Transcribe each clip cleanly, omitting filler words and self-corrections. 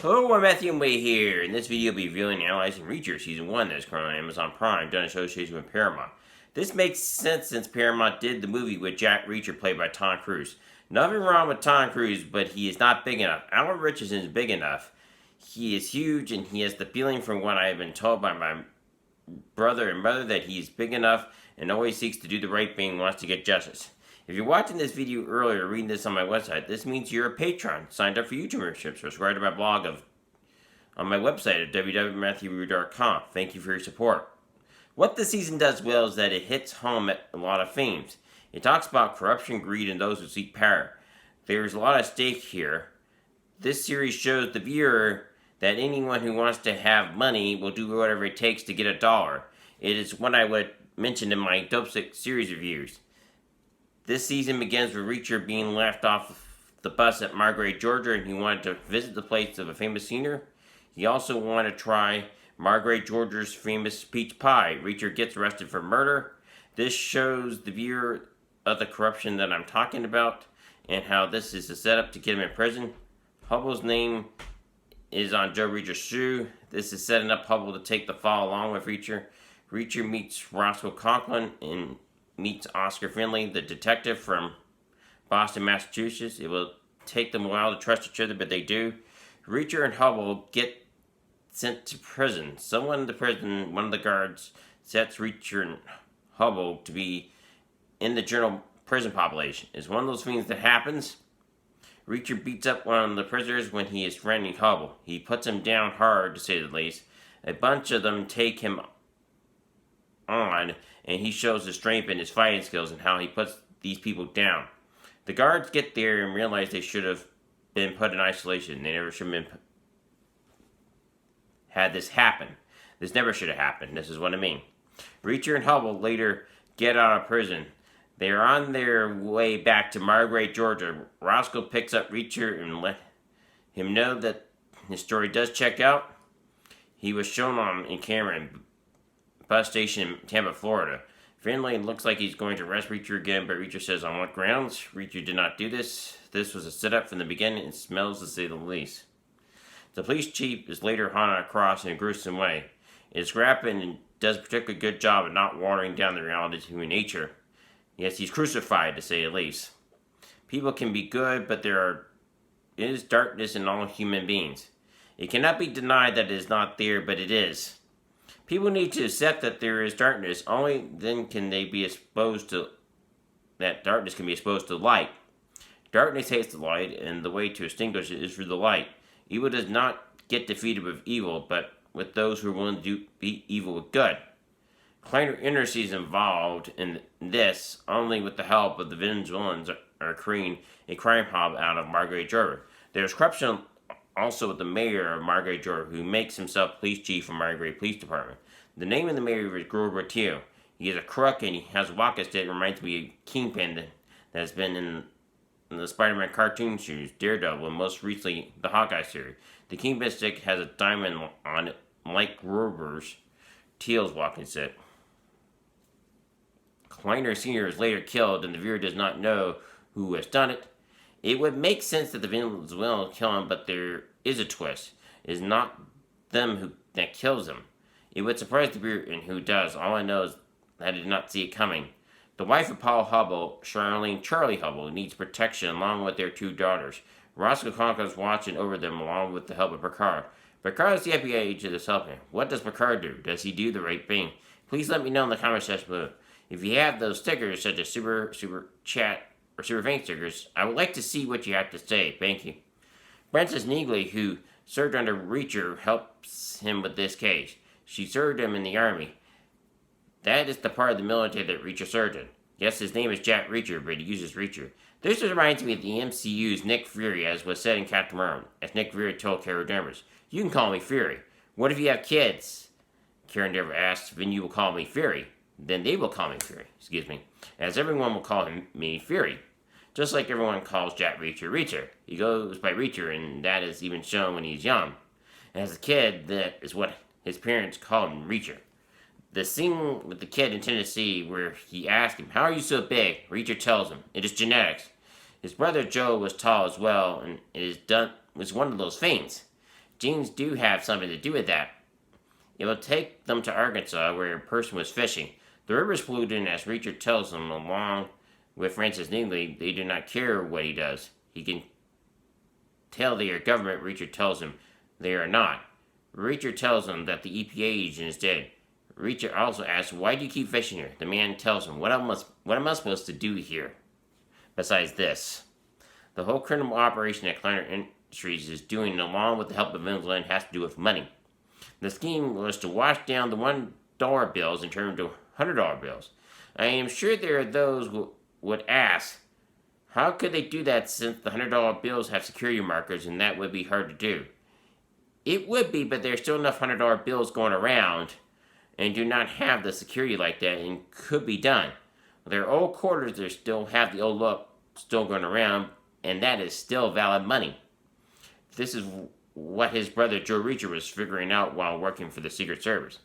Hello, I'm Matthew Way here. In this video, I'll be reviewing and analyzing Reacher Season 1 that is currently on Amazon Prime, done in association with Paramount. This makes sense since Paramount did the movie with Jack Reacher played by Tom Cruise. Nothing wrong with Tom Cruise, but he is not big enough. Alan Richardson is big enough. He is huge, and he has the feeling from what I have been told by my brother and mother that he is big enough and always seeks to do the right thing and wants to get justice. If you're watching this video earlier or reading this on my website, this means you're a patron, signed up for YouTube membership, subscribe to my blog on my website at www.matthewrue.com. Thank you for your support. What this season does well is that it hits home at a lot of themes. It talks about corruption, greed, and those who seek power. There's a lot at stake here. This series shows the viewer that anyone who wants to have money will do whatever it takes to get a dollar. It is what I would mention in my Dope Sick series reviews. This season begins with Reacher being left off the bus at Margate, Georgia, and he wanted to visit the place of a famous singer. He also wanted to try Margate, Georgia's famous peach pie. Reacher gets arrested for murder. This shows the viewer of the corruption that I'm talking about and how this is a setup to get him in prison. Hubble's name is on Joe Reacher's shoe. This is setting up Hubble to take the fall along with Reacher. Reacher meets Roscoe Conklin and meets Oscar Finley, the detective from Boston, Massachusetts. It will take them a while to trust each other, but they do. Reacher and Hubble get sent to prison. Someone in the prison, one of the guards, sets Reacher and Hubble to be in the general prison population. It's one of those things that happens. Reacher beats up one of the prisoners when he is threatening Hubble. He puts him down hard, to say the least. A bunch of them take him on, and he shows his strength and his fighting skills and how he puts these people down. The guards get there and realize they should have been put in isolation. They never should have been had this happen. This never should have happened. This is what I mean. Reacher and Hubble later get out of prison. They are on their way back to Margate, Georgia. Roscoe picks up Reacher and let him know that his story does check out. He was shown on in camera in bus station in Tampa, Florida. Finley looks like he's going to arrest Reacher again, but Reacher says on what grounds? Reacher did not do this. This was a setup from the beginning and smells to say the least. The police chief is later hung on a cross in a gruesome way. It's rapid and does a particularly good job of not watering down the reality of human nature. Yes, he's crucified, to say the least. People can be good, but there is darkness in all human beings. It cannot be denied that it is not there, but it is. People need to accept that there is darkness. Only then can they be exposed to that darkness can be exposed to light. Darkness hates the light, and the way to extinguish it is through the light. Evil does not get defeated with evil, but with those who are willing to beat evil with good. Kleiner Industries is involved in this only with the help of the villains are creating a crime hub out of Margate, Georgia. There's corruption also with the mayor of Margate, Georgia, who makes himself police chief of Margate Police Department. The name of the mayor is Grover Teal. He is a crook and he has a walk stick that reminds me of a kingpin that has been in the Spider-Man cartoon series, Daredevil, and most recently the Hawkeye series. The kingpin stick has a diamond on it, like Grover's Teal's walking stick. Kleiner Sr. is later killed, and the viewer does not know who has done it. It would make sense that the villains will kill him, but there is a twist. It is not them that kills him. It would surprise the viewer, and who does. All I know is that I did not see it coming. The wife of Paul Hubble, Charlene Charlie Hubble, needs protection along with their two daughters. Roscoe Conklin is watching over them along with the help of Picard. Picard is the FBI agent that's helping. What does Picard do? Does he do the right thing? Please let me know in the comment section below. If you have those stickers, such as Super Chat or Super Thanks stickers, I would like to see what you have to say. Thank you. Frances Neagley, who served under Reacher, helps him with this case. She served him in the Army. That is the part of the military that Reacher served in. Yes, his name is Jack Reacher, but he uses Reacher. This reminds me of the MCU's Nick Fury, as was said in Captain Marvel, as Nick Fury told Carol Danvers. You can call me Fury. What if you have kids? Karen Danvers asked, then you will call me Fury. Then they will call me Fury, as everyone will call me Fury. Just like everyone calls Jack Reacher Reacher. He goes by Reacher, and that is even shown when he's young. And as a kid, that is what his parents called him, Reacher. The scene with the kid in Tennessee where he asked him, how are you so big? Reacher tells him, it is genetics. His brother Joe was tall as well, and it was one of those things. genes do have something to do with that. It will take them to Arkansas, where a person was fishing. The river is polluted, and as Reacher tells them, along with Francis Neely, they do not care what he does. He can tell they are government. Reacher tells him they are not. Reacher tells him that the EPA agent is dead. Reacher also asks, "Why do you keep fishing here?" The man tells him, what am I supposed to do here? Besides this, the whole criminal operation that Kleiner Industries is doing, along with the help of Venezuela, has to do with money. The scheme was to wash down the $1 bills and turn them to $100 bills. I am sure there are those who would ask, how could they do that since the $100 bills have security markers and that would be hard to do? It would be, but there's still enough $100 bills going around and do not have the security like that and could be done. Their old quarters, they still have the old look still going around, and that is still valid money. This is what his brother Joe Reacher was figuring out while working for the Secret Service.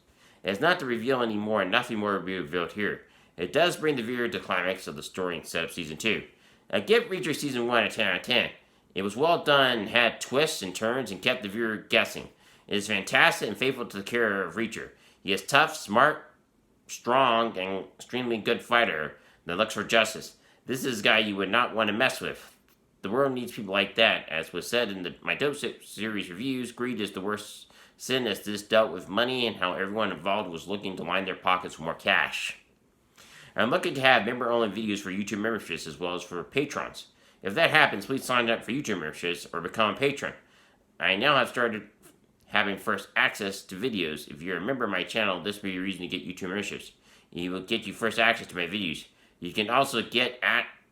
It's not to reveal anymore, and nothing more will be revealed here. It does bring the viewer to the climax of the story and set up Season 2. I give Reacher Season 1 a 10 out of 10. It was well done and had twists and turns and kept the viewer guessing. It is fantastic and faithful to the character of Reacher. He is tough, smart, strong, and extremely good fighter that looks for justice. This is a guy you would not want to mess with. The world needs people like that. As was said in my Dope series reviews, greed is the worst sin, as this dealt with money and how everyone involved was looking to line their pockets with more cash. I'm looking to have member-only videos for YouTube memberships as well as for patrons. If that happens, please sign up for YouTube memberships or become a patron. I now have started having first access to videos. If you're a member of my channel, this will be your reason to get YouTube memberships. It will get you first access to my videos. You can also get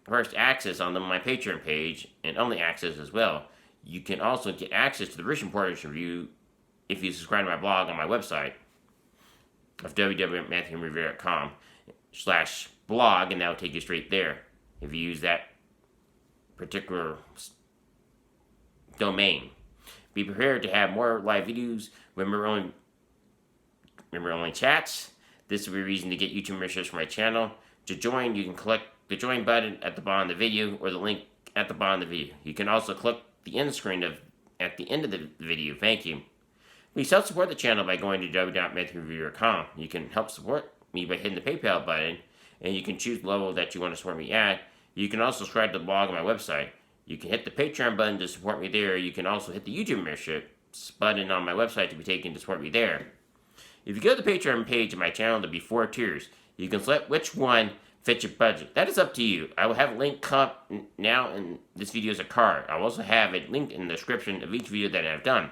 first access on my Patreon page, and only access as well. You can also get access to the Rich Reporters review if you subscribe to my blog on my website of www.matthewrevere.com/blog, and that will take you straight there if you use that particular domain. Be prepared to have more live videos with member-only chats. This will be a reason to get YouTube memberships for my channel. To join, you can click the join button at the bottom of the video or the link at the bottom of the video. You can also click the end screen at the end of the video. Thank you. Please help support the channel by going to www.matthewrevere.com. You can help support me by hitting the PayPal button, and you can choose the level that you want to support me at. You can also subscribe to the blog on my website. You can hit the Patreon button to support me there. You can also hit the YouTube memberships button on my website to be taken to support me there. If you go to the Patreon page of my channel, there'll be 4 tiers. You can select which one fits your budget. That is up to you. I will have a link up now in this video as a card. I will also have it linked in the description of each video that I've done.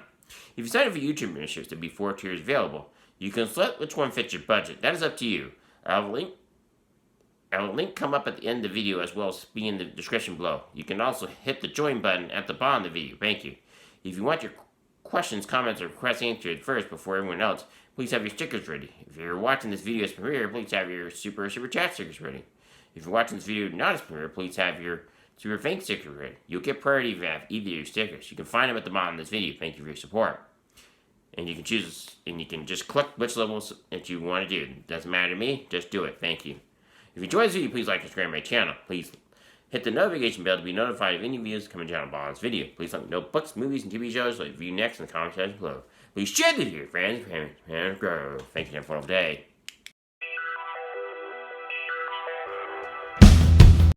If you sign up for YouTube memberships, there'll be 4 tiers available. You can select which one fits your budget. That is up to you. I will link come up at the end of the video as well as be in the description below. You can also hit the join button at the bottom of the video. Thank you. If you want your questions, comments, or requests answered first before everyone else, please have your stickers ready. If you're watching this video as premiere, please have your super chat stickers ready. If you're watching this video not as premiere, please have your super thanks sticker ready. You'll get priority if you have either of your stickers. You can find them at the bottom of this video. Thank you for your support. And you can choose, and you can just click which levels that you want to do. It doesn't matter to me, just do it. Thank you. If you enjoyed this video, please like and subscribe to my channel. Please hit the notification bell to be notified of any videos coming down on this video. Please let me know books, movies, and TV shows like view next in the comment section below. Please share this video, friends, and grow. Thank you and have a wonderful day.